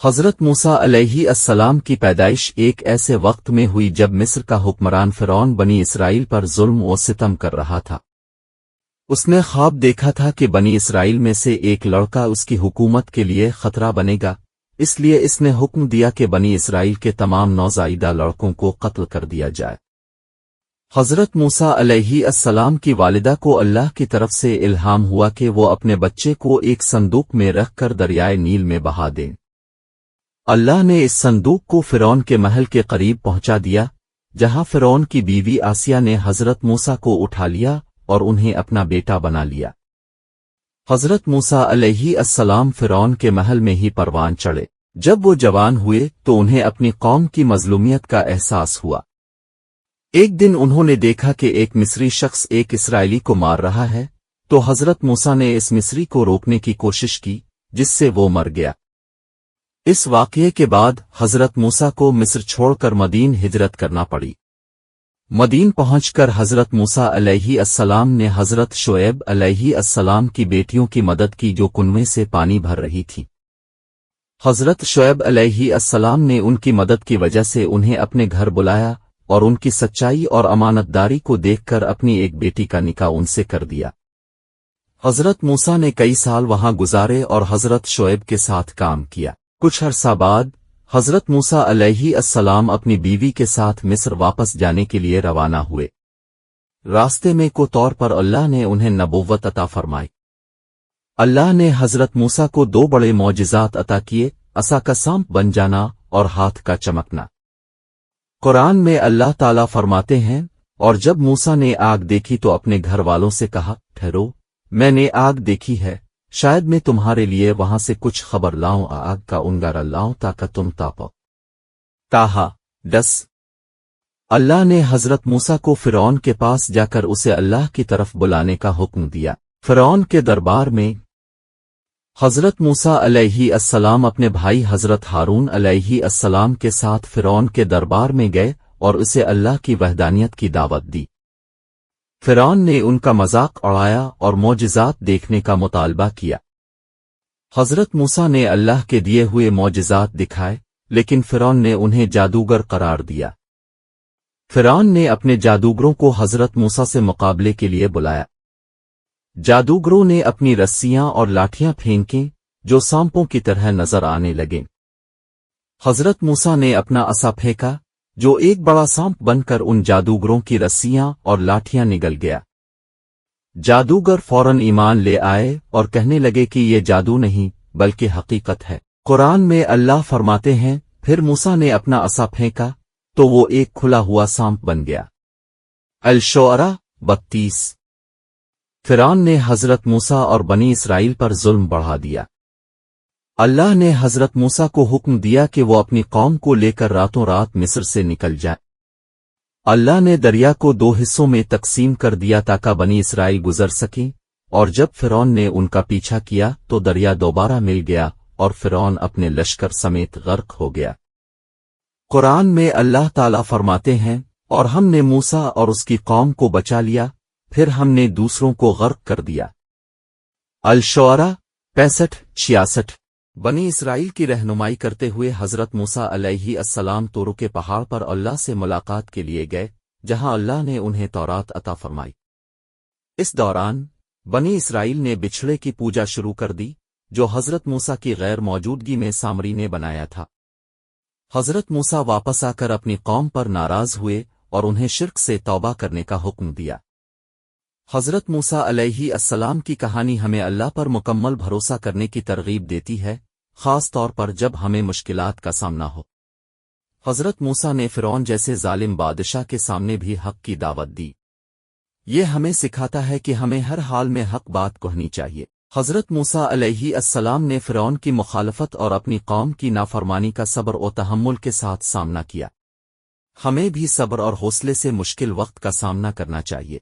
حضرت موسیٰ علیہ السلام کی پیدائش ایک ایسے وقت میں ہوئی جب مصر کا حکمران فرعون بنی اسرائیل پر ظلم و ستم کر رہا تھا۔ اس نے خواب دیکھا تھا کہ بنی اسرائیل میں سے ایک لڑکا اس کی حکومت کے لیے خطرہ بنے گا، اس لیے اس نے حکم دیا کہ بنی اسرائیل کے تمام نوزائیدہ لڑکوں کو قتل کر دیا جائے۔ حضرت موسیٰ علیہ السلام کی والدہ کو اللہ کی طرف سے الہام ہوا کہ وہ اپنے بچے کو ایک صندوق میں رکھ کر دریائے نیل میں بہا دیں۔ اللہ نے اس صندوق کو فرعون کے محل کے قریب پہنچا دیا، جہاں فرعون کی بیوی آسیہ نے حضرت موسیٰ کو اٹھا لیا اور انہیں اپنا بیٹا بنا لیا۔ حضرت موسیٰ علیہ السلام فرعون کے محل میں ہی پروان چڑھے۔ جب وہ جوان ہوئے تو انہیں اپنی قوم کی مظلومیت کا احساس ہوا۔ ایک دن انہوں نے دیکھا کہ ایک مصری شخص ایک اسرائیلی کو مار رہا ہے، تو حضرت موسیٰ نے اس مصری کو روکنے کی کوشش کی، جس سے وہ مر گیا۔ اس واقعے کے بعد حضرت موسیٰ کو مصر چھوڑ کر مدین ہجرت کرنا پڑی۔ مدین پہنچ کر حضرت موسیٰ علیہ السلام نے حضرت شعیب علیہ السلام کی بیٹیوں کی مدد کی جو کنویں سے پانی بھر رہی تھی۔ حضرت شعیب علیہ السلام نے ان کی مدد کی وجہ سے انہیں اپنے گھر بلایا اور ان کی سچائی اور امانت داری کو دیکھ کر اپنی ایک بیٹی کا نکاح ان سے کر دیا۔ حضرت موسیٰ نے کئی سال وہاں گزارے اور حضرت شعیب کے ساتھ کام کیا۔ کچھ عرصہ بعد حضرت موسیٰ علیہ السلام اپنی بیوی کے ساتھ مصر واپس جانے کے لیے روانہ ہوئے۔ راستے میں کو طور پر اللہ نے انہیں نبوت عطا فرمائی۔ اللہ نے حضرت موسیٰ کو دو بڑے معجزات عطا کیے، عصا کا سانپ بن جانا اور ہاتھ کا چمکنا۔ قرآن میں اللہ تعالیٰ فرماتے ہیں، اور جب موسیٰ نے آگ دیکھی تو اپنے گھر والوں سے کہا، ٹھہرو، میں نے آگ دیکھی ہے، شاید میں تمہارے لیے وہاں سے کچھ خبر لاؤں، آگ کا انگارہ لاؤں تاکہ تم تاپو۔ تاہا 10۔ اللہ نے حضرت موسیٰ کو فرعون کے پاس جا کر اسے اللہ کی طرف بلانے کا حکم دیا۔ فرعون کے دربار میں حضرت موسیٰ علیہ السلام اپنے بھائی حضرت ہارون علیہ السلام کے ساتھ فرعون کے دربار میں گئے اور اسے اللہ کی وحدانیت کی دعوت دی۔ فرعون نے ان کا مذاق اڑایا اور معجزات دیکھنے کا مطالبہ کیا۔ حضرت موسیٰ نے اللہ کے دیے ہوئے معجزات دکھائے، لیکن فرعون نے انہیں جادوگر قرار دیا۔ فرعون نے اپنے جادوگروں کو حضرت موسیٰ سے مقابلے کے لیے بلایا۔ جادوگروں نے اپنی رسیاں اور لاٹھیاں پھینکیں جو سانپوں کی طرح نظر آنے لگیں۔ حضرت موسیٰ نے اپنا عصا پھینکا جو ایک بڑا سانپ بن کر ان جادوگروں کی رسیاں اور لاٹھیاں نگل گیا۔ جادوگر فوراً ایمان لے آئے اور کہنے لگے کہ یہ جادو نہیں بلکہ حقیقت ہے۔ قرآن میں اللہ فرماتے ہیں، پھر موسیٰ نے اپنا عصا پھینکا تو وہ ایک کھلا ہوا سانپ بن گیا۔ الشعراء 32۔ فرعون نے حضرت موسیٰ اور بنی اسرائیل پر ظلم بڑھا دیا۔ اللہ نے حضرت موسیٰ کو حکم دیا کہ وہ اپنی قوم کو لے کر راتوں رات مصر سے نکل جائے۔ اللہ نے دریا کو دو حصوں میں تقسیم کر دیا تاکہ بنی اسرائیل گزر سکیں، اور جب فرعون نے ان کا پیچھا کیا تو دریا دوبارہ مل گیا اور فرعون اپنے لشکر سمیت غرق ہو گیا۔ قرآن میں اللہ تعالیٰ فرماتے ہیں، اور ہم نے موسیٰ اور اس کی قوم کو بچا لیا، پھر ہم نے دوسروں کو غرق کر دیا۔ الشعراء 65-66۔ بنی اسرائیل کی رہنمائی کرتے ہوئے حضرت موسیٰ علیہ السلام طور کے پہاڑ پر اللہ سے ملاقات کے لیے گئے، جہاں اللہ نے انہیں تورات عطا فرمائی۔ اس دوران بنی اسرائیل نے بچھڑے کی پوجا شروع کر دی، جو حضرت موسیٰ کی غیر موجودگی میں سامری نے بنایا تھا۔ حضرت موسیٰ واپس آ کر اپنی قوم پر ناراض ہوئے اور انہیں شرک سے توبہ کرنے کا حکم دیا۔ حضرت موسیٰ علیہ السلام کی کہانی ہمیں اللہ پر مکمل بھروسہ کرنے کی ترغیب دیتی ہے، خاص طور پر جب ہمیں مشکلات کا سامنا ہو۔ حضرت موسیٰ نے فرعون جیسے ظالم بادشاہ کے سامنے بھی حق کی دعوت دی۔ یہ ہمیں سکھاتا ہے کہ ہمیں ہر حال میں حق بات کہنی چاہیے۔ حضرت موسیٰ علیہ السلام نے فرعون کی مخالفت اور اپنی قوم کی نافرمانی کا صبر و تحمل کے ساتھ سامنا کیا۔ ہمیں بھی صبر اور حوصلے سے مشکل وقت کا سامنا کرنا چاہیے۔